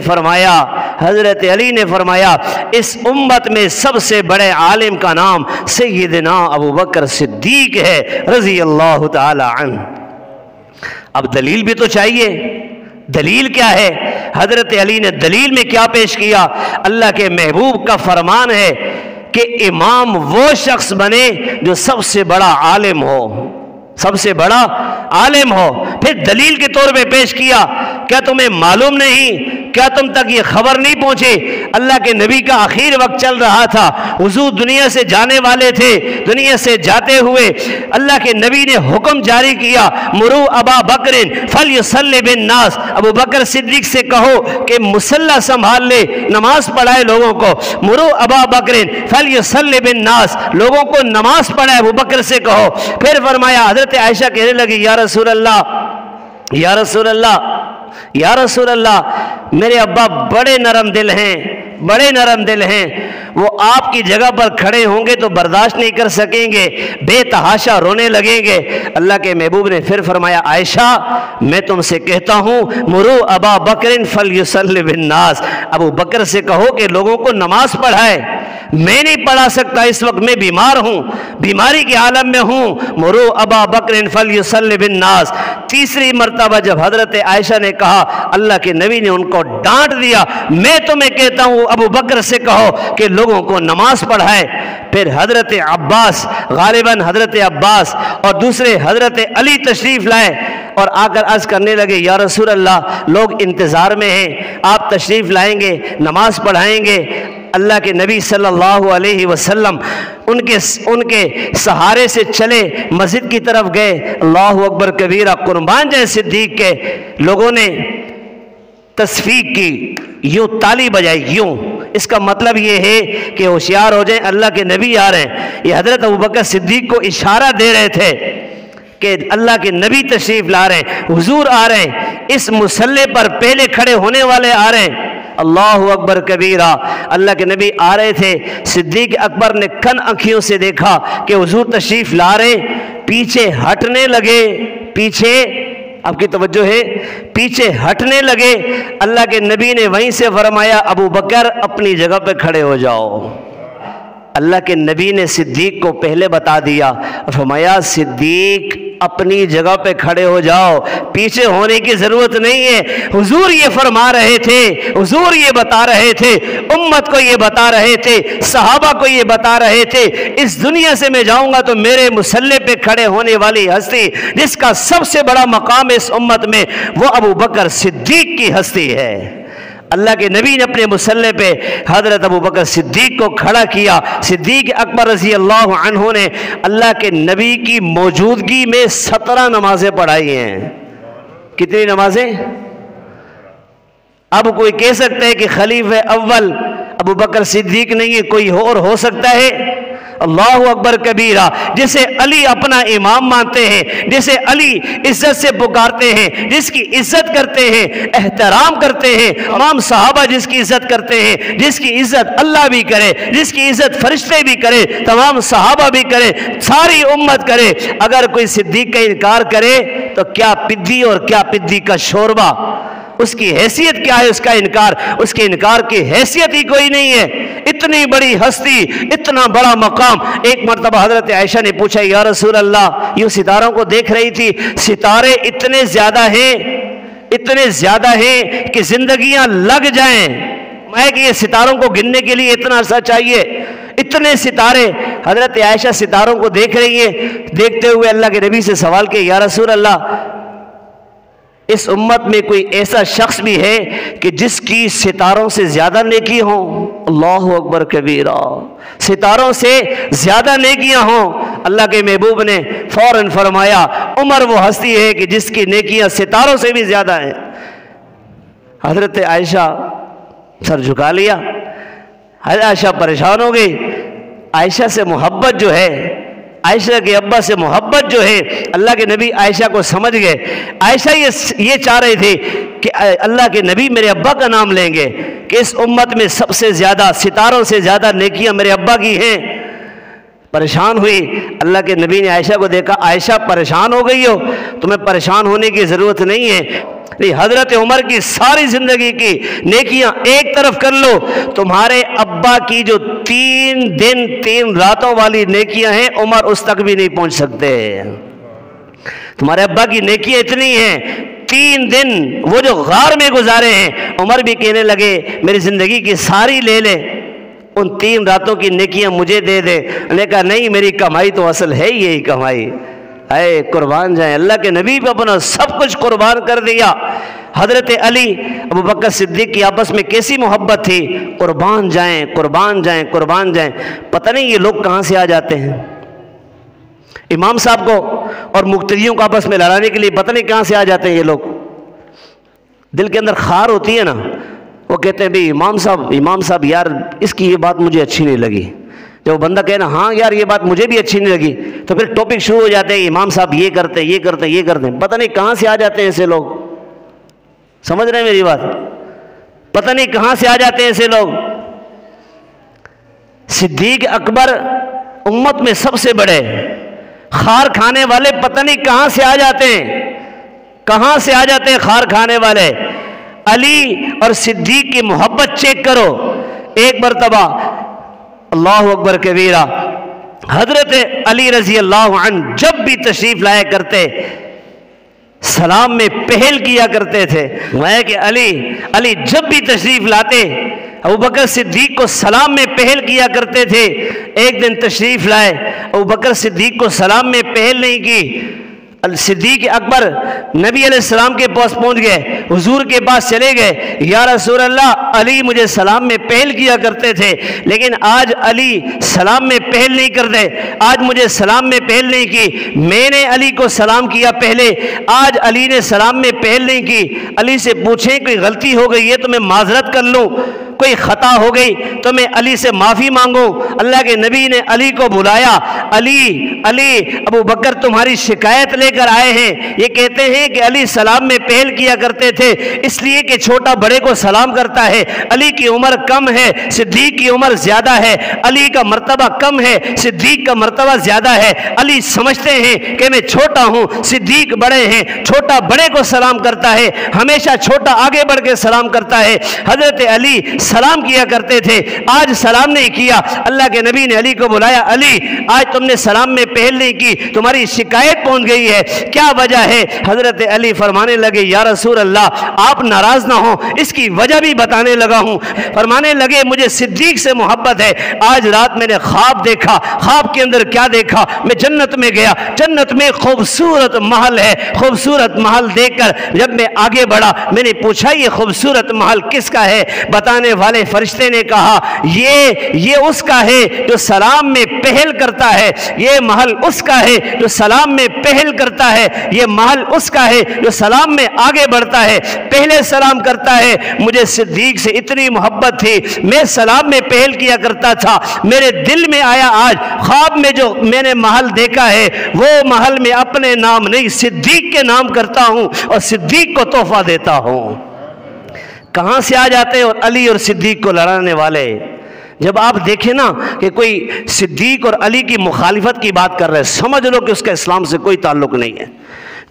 فرمایا اس امت میں سب سے بڑے عالم کا نام سیدنا ابو بکر صدیق ہے رضی اللہ تعالی عنہ۔ اب دلیل بھی تو چاہیے، دلیل کیا ہے؟ حضرت علی نے دلیل میں کیا پیش کیا؟ اللہ کے محبوب کا فرمان ہے کہ امام وہ شخص بنے جو سب سے بڑا عالم ہو، سب سے بڑا عالم ہو۔ پھر دلیل کے طور پہ پیش کیا، کیا تمہیں معلوم نہیں، کیا تم تک یہ خبر نہیں پہنچی؟ اللہ کے نبی کا آخر وقت چل رہا تھا، حضور دنیا سے جانے والے تھے، دنیا سے جاتے ہوئے اللہ کے نبی نے حکم جاری کیا مرو ابا بکر فلیصلی بالناس، ابو بکر صدیق سے کہو کہ مصلی سنبھال لے، نماز پڑھائے لوگوں کو۔ مرو ابا بکر فلیصلی بالناس، لوگوں کو نماز پڑھائے، ابو بکر سے کہو۔ پھر فرمایا، حضرت عائشہ کہنے لگی یا رسول اللہ، یا رسول اللہ، یا رسول اللہ، میرے ابا بڑے نرم دل ہیں، بڑے نرم دل ہیں، وہ آپ کی جگہ پر کھڑے ہوں گے تو برداشت نہیں کر سکیں گے، بے تحاشا رونے لگیں گے۔ اللہ کے محبوب نے پھر فرمایا عائشہ میں تم سے کہتا ہوں مرو ابا بکر فلیصلی بالناس، ابو بکر سے کہو کہ لوگوں کو نماز پڑھائے، میں نہیں پڑھا سکتا، اس وقت میں بیمار ہوں، بیماری کے عالم میں ہوں، مرو ابا بکر فلیصلی بالناس۔ تیسری مرتبہ جب حضرت عائشہ نے کہا، اللہ کے نبی نے ان کو ڈانٹ دیا، میں تمہیں کہتا ہوں ابو بکر سے کہو کہ لوگوں کو نماز پڑھائے۔ پھر حضرت عباس، غالباً حضرت عباس اور دوسرے حضرت علی تشریف لائے اور آ کر عرض کرنے لگے یا رسول اللہ، لوگ انتظار میں ہیں، آپ تشریف لائیں گے، نماز پڑھائیں گے۔ اللہ کے نبی صلی اللہ علیہ وسلم ان کے سہارے سے چلے، مسجد کی طرف گئے، اللہ اکبر کبیرہ، قربان جائے صدیق کے لوگوں نے تصفیق کی، یوں تالی بجائی، یوں۔ اس کا مطلب یہ ہے کہ ہوشیار ہو جائیں، اللہ کے نبی آ رہے ہیں۔ یہ حضرت ابوبکر صدیق کو اشارہ دے رہے تھے کہ اللہ کے نبی تشریف لا رہے ہیں، حضور آ رہے ہیں، اس مصلی پر پہلے کھڑے ہونے والے آ رہے ہیں۔ اللہ اکبر کبیرہ، اللہ کے نبی آ رہے تھے، صدیق اکبر نے کن آنکھیوں سے دیکھا کہ حضور تشریف لا رہے ہیں، پیچھے ہٹنے لگے، پیچھے، آپ کی توجہ ہے، پیچھے ہٹنے لگے۔ اللہ کے نبی نے وہیں سے فرمایا ابو بکر اپنی جگہ پہ کھڑے ہو جاؤ۔ اللہ کے نبی نے صدیق کو پہلے بتا دیا، فرمایا صدیق اپنی جگہ پہ کھڑے ہو جاؤ، پیچھے ہونے کی ضرورت نہیں ہے۔ حضور یہ فرما رہے تھے، حضور یہ بتا رہے تھے، امت کو یہ بتا رہے تھے، صحابہ کو یہ بتا رہے تھے، اس دنیا سے میں جاؤں گا تو میرے مصلی پہ کھڑے ہونے والی ہستی جس کا سب سے بڑا مقام اس امت میں، وہ ابو بکر صدیق کی ہستی ہے۔ اللہ کے نبی نے اپنے مصلی پہ حضرت ابو بکر صدیق کو کھڑا کیا۔ صدیق اکبر رضی اللہ عنہ نے اللہ کے نبی کی موجودگی میں 17 نمازیں پڑھائی ہیں۔ کتنی نمازیں؟ اب کوئی کہہ سکتا ہے کہ خلیفہ اول ابو بکر صدیق نہیں ہے، کوئی اور ہو سکتا ہے؟ اللہ اکبر کبیرہ، جسے علی اپنا امام مانتے ہیں، جسے علی عزت سے پکارتے ہیں، جس کی عزت کرتے ہیں، احترام کرتے ہیں، تمام صحابہ جس کی عزت کرتے ہیں، جس کی عزت اللہ بھی کرے، جس کی عزت فرشتے بھی کرے، تمام صحابہ بھی کرے، ساری امت کرے، اگر کوئی صدیق کا انکار کرے تو کیا پدی اور کیا پدی کا شوربہ، اس کی حیثیت کیا ہے؟ اس کا انکار، اس کے انکار کی حیثیت ہی کوئی نہیں ہے۔ اتنی بڑی ہستی، اتنا بڑا مقام۔ ایک مرتبہ حضرت عائشہ نے پوچھا یا رسول اللہ، یہ ستاروں کو دیکھ رہی تھی، ستارے اتنے زیادہ ہیں، اتنے زیادہ ہیں کہ زندگیاں لگ جائیں، میں کہ یہ ستاروں کو گننے کے لیے اتنا عرصہ چاہیے، اتنے ستارے۔ حضرت عائشہ ستاروں کو دیکھ رہی ہیں، دیکھتے ہوئے اللہ کے نبی سے سوال کیا یا رسول اللہ، اس امت میں کوئی ایسا شخص بھی ہے کہ جس کی ستاروں سے زیادہ نیکی ہوں؟ اللہ اکبر کبیرہ، ستاروں سے زیادہ نیکیاں ہوں۔ اللہ کے محبوب نے فوراً فرمایا عمر وہ ہستی ہے کہ جس کی نیکیاں ستاروں سے بھی زیادہ ہیں۔ حضرت عائشہ سر جھکا لیا، حضرت عائشہ پریشان ہو گئی۔ عائشہ سے محبت جو ہے، عائشہ کے ابا سے محبت جو ہے، اللہ کے نبی عائشہ کو سمجھ گئے۔ عائشہ یہ چاہ رہے تھے کہ اللہ کے نبی میرے ابا کا نام لیں گے کہ اس امت میں سب سے زیادہ، ستاروں سے زیادہ نیکیاں میرے ابا کی ہیں۔ پریشان ہوئی، اللہ کے نبی نے عائشہ کو دیکھا، عائشہ پریشان ہو گئی ہو، تمہیں پریشان ہونے کی ضرورت نہیں ہے، حضرت عمر کی ساری زندگی کی نیکیاں ایک طرف کر لو، تمہارے ابا کی جو 3 دن 3 راتوں والی نیکیاں ہیں عمر اس تک بھی نہیں پہنچ سکتے۔ تمہارے ابا کی نیکیاں اتنی ہیں، 3 دن وہ جو غار میں گزارے ہیں، عمر بھی کہنے لگے میری زندگی کی ساری لے لے، ان 3 راتوں کی نیکیاں مجھے دے دے۔ نے کہا نہیں، میری کمائی تو اصل ہے یہی کمائی، اے قربان جائیں۔ اللہ کے نبی پہ اپنا سب کچھ قربان کر دیا۔ حضرت علی ابو بکر صدیق کی آپس میں کیسی محبت تھی، قربان جائیں قربان جائیں قربان جائیں۔ پتہ نہیں یہ لوگ کہاں سے آ جاتے ہیں، امام صاحب کو اور مقتدیوں کو آپس میں لڑانے کے لیے پتہ نہیں کہاں سے آ جاتے ہیں یہ لوگ۔ دل کے اندر خار ہوتی ہے نا، وہ کہتے ہیں بھئی امام صاحب یار اس کی یہ بات مجھے اچھی نہیں لگی۔ جب وہ بندہ کہے نا ہاں یار یہ بات مجھے بھی اچھی نہیں لگی، تو پھر ٹاپک شروع ہو جاتے ہیں امام صاحب یہ کرتے یہ کرتے یہ کرتے ہیں۔ پتہ نہیں کہاں سے آ جاتے ہیں ایسے لوگ، سمجھ رہے ہیں میری بات؟ پتہ نہیں کہاں سے آ جاتے ہیں ایسے لوگ۔ صدیق اکبر امت میں سب سے بڑے، خار کھانے والے پتہ نہیں کہاں سے آ جاتے ہیں، کہاں سے آ جاتے ہیں خار کھانے والے۔ علی اور صدیق کی محبت چیک کرو۔ ایک مرتبہ اللہ اکبر کبیرہ، حضرت علی رضی اللہ عنہ جب بھی تشریف لایا کرتے سلام میں پہل کیا کرتے تھے۔ میں کہ علی جب بھی تشریف لاتے ابو بکر صدیق کو سلام میں پہل کیا کرتے تھے۔ ایک دن تشریف لائے، ابو بکر صدیق کو سلام میں پہل نہیں کی۔ صدیق اکبر نبی علیہ السلام کے پاس پہنچ گئے، حضور کے پاس چلے گئے، یا رسول اللہ علی مجھے سلام میں پہل کیا کرتے تھے لیکن آج علی سلام میں پہل نہیں کرتے، آج مجھے سلام میں پہل نہیں کی، میں نے علی کو سلام کیا پہلے، آج علی نے سلام میں پہل نہیں کی۔ علی سے پوچھیں کوئی غلطی ہو گئی ہے تو میں معذرت کر لوں، کوئی خطا ہو گئی تو میں علی سے معافی مانگوں۔ اللہ کے نبی نے علی کو بلایا، علی ابو بکر تمہاری شکایت لے کر آئے ہیں، یہ کہتے ہیں کہ علی سلام میں پہل کیا کرتے تھے اس لیے کہ چھوٹا بڑے کو سلام کرتا ہے، علی کی عمر کم ہے صدیق کی عمر زیادہ ہے، علی کا مرتبہ کم ہے صدیق کا مرتبہ زیادہ ہے، علی سمجھتے ہیں کہ میں چھوٹا ہوں صدیق بڑے ہیں، چھوٹا بڑے کو سلام کرتا ہے، ہمیشہ چھوٹا آگے بڑھ کے سلام کرتا ہے۔ حضرت علی سلام کیا کرتے تھے، آج سلام نہیں کیا۔ اللہ کے نبی نے علی کو بلایا، علی آج تم نے سلام میں پہل نہیں کی، تمہاری شکایت پہنچ گئی ہے، کیا وجہ ہے؟ حضرت علی فرمانے لگے یا رسول اللہ آپ ناراض نہ ہوں، اس کی وجہ بھی بتانے لگا ہوں۔ فرمانے لگے مجھے صدیق سے محبت ہے، آج رات میں نے خواب دیکھا، خواب کے اندر کیا دیکھا؟ میں جنت میں گیا، جنت میں خوبصورت محل ہے، خوبصورت محل دیکھ کر جب میں آگے بڑھا میں نے پوچھا یہ خوبصورت محل کس کا ہے؟ بتانے والے فرشتے نے کہا یہ اس کا ہے جو سلام میں پہل کرتا ہے، یہ محل محل اس کا ہے جو سلام میں پہل کرتا ہے، یہ محل اس کا ہے جو سلام میں آگے بڑھتا ہے، پہلے سلام کرتا ہے۔ مجھے صدیق سے اتنی محبت تھی، میں سلام میں پہل کیا کرتا تھا، میرے دل میں آیا آج خواب میں جو میں نے محل دیکھا ہے وہ محل میں اپنے نام نہیں صدیق کے نام کرتا ہوں اور صدیق کو تحفہ دیتا ہوں۔ کہاں سے آ جاتے ہیں اور علی اور صدیق کو لڑانے والے؟ جب آپ دیکھیں نا کہ کوئی صدیق اور علی کی مخالفت کی بات کر رہے ہیں، سمجھ لو کہ اس کا اسلام سے کوئی تعلق نہیں ہے۔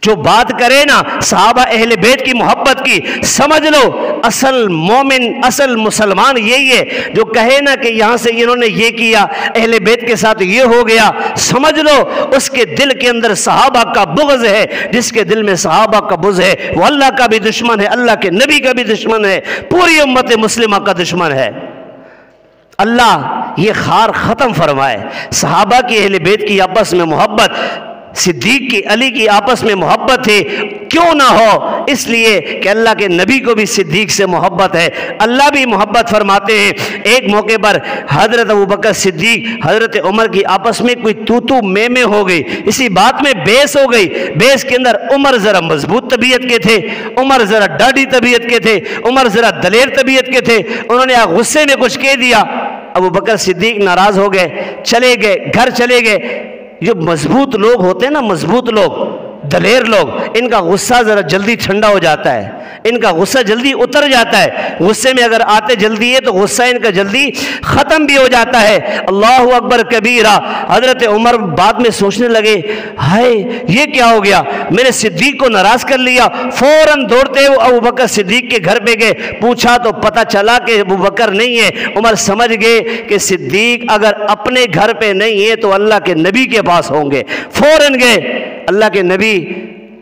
جو بات کرے نا صحابہ اہل بیت کی محبت کی، سمجھ لو اصل مومن اصل مسلمان یہی ہے جو کہے نا کہ یہاں سے انہوں نے یہ کیا، اہل بیت کے ساتھ یہ ہو گیا، سمجھ لو اس کے دل کے اندر صحابہ کا بغض ہے۔ جس کے دل میں صحابہ کا بغض ہے وہ اللہ کا بھی دشمن ہے، اللہ کے نبی کا بھی دشمن ہے، پوری امت مسلمہ کا دشمن ہے۔ اللہ یہ خار ختم فرمائے۔ صحابہ کی اہل بیت کی آپس میں محبت، صدیق کی علی کی آپس میں محبت ہے، کیوں نہ ہو؟ اس لیے کہ اللہ کے نبی کو بھی صدیق سے محبت ہے، اللہ بھی محبت فرماتے ہیں۔ ایک موقع پر حضرت ابوبکر صدیق حضرت عمر کی آپس میں کوئی تو میں ہو گئی، اسی بات میں بحث ہو گئی۔ بحث کے اندر عمر ذرا مضبوط طبیعت کے تھے، عمر ذرا ڈاڈی طبیعت کے تھے، عمر ذرا دلیر طبیعت کے تھے، انہوں نے غصے میں کچھ کہہ دیا۔ ابوبکر صدیق ناراض ہو گئے، چلے گئے، گھر چلے گئے۔ جو مضبوط لوگ ہوتے ہیں نا، مضبوط لوگ، دلیر لوگ، ان کا غصہ ذرا جلدی ٹھنڈا ہو جاتا ہے، ان کا غصہ جلدی اتر جاتا ہے۔ غصے میں اگر آتے جلدی ہے تو غصہ ان کا جلدی ختم بھی ہو جاتا ہے۔ اللہ اکبر کبیرہ۔ حضرت عمر بعد میں سوچنے لگے، ہائے یہ کیا ہو گیا، میں نے صدیق کو ناراض کر لیا۔ فوراً دوڑتے ہوئے ابوبکر صدیق کے گھر پہ گئے، پوچھا تو پتہ چلا کہ ابوبکر نہیں ہے۔ عمر سمجھ گئے کہ صدیق اگر اپنے گھر پہ نہیں ہے تو اللہ کے نبی کے پاس ہوں گے۔ فوراً گئے، اللہ کے نبی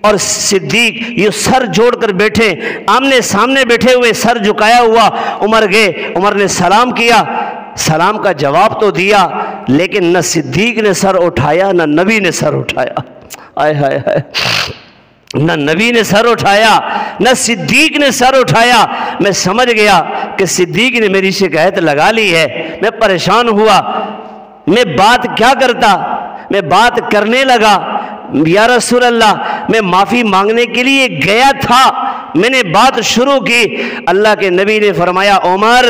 اور صدیق یہ سر جوڑ کر بیٹھے، آمنے سامنے بیٹھے ہوئے، سر جھکایا ہوا۔ عمر گئے، عمر نے سلام کیا، سلام کا جواب تو دیا، لیکن نہ صدیق نے سر اٹھایا نہ نبی نے سر اٹھایا۔ آئے ہائے ہائے، نہ نبی نے سر اٹھایا نہ صدیق نے سر اٹھایا۔ میں سمجھ گیا کہ صدیق نے میری شکایت لگا لی ہے۔ میں پریشان ہوا، میں بات کیا کرتا؟ میں بات کرنے لگا، یا رسول اللہ میں معافی مانگنے کے لیے گیا تھا، میں نے بات شروع کی۔ اللہ کے نبی نے فرمایا، عمر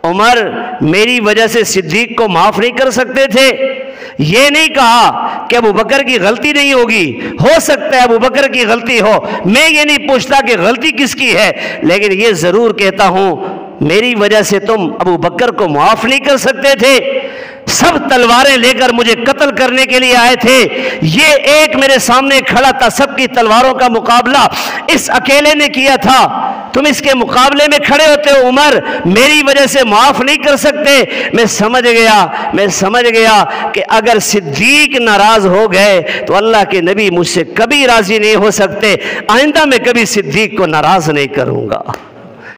عمر میری وجہ سے صدیق کو معاف نہیں کر سکتے تھے؟ یہ نہیں کہا کہ ابوبکر کی غلطی نہیں ہوگی، ہو سکتا ہے ابوبکر کی غلطی ہو، میں یہ نہیں پوچھتا کہ غلطی کس کی ہے، لیکن یہ ضرور کہتا ہوں میری وجہ سے تم ابوبکر کو معاف نہیں کر سکتے تھے؟ سب تلواریں لے کر مجھے قتل کرنے کے لیے آئے تھے، یہ ایک میرے سامنے کھڑا تھا، سب کی تلواروں کا مقابلہ اس اکیلے نے کیا تھا، تم اس کے مقابلے میں کھڑے ہوتے ہو، عمر میری وجہ سے معاف نہیں کر سکتے؟ میں سمجھ گیا کہ اگر صدیق ناراض ہو گئے تو اللہ کے نبی مجھ سے کبھی راضی نہیں ہو سکتے، آئندہ میں کبھی صدیق کو ناراض نہیں کروں گا۔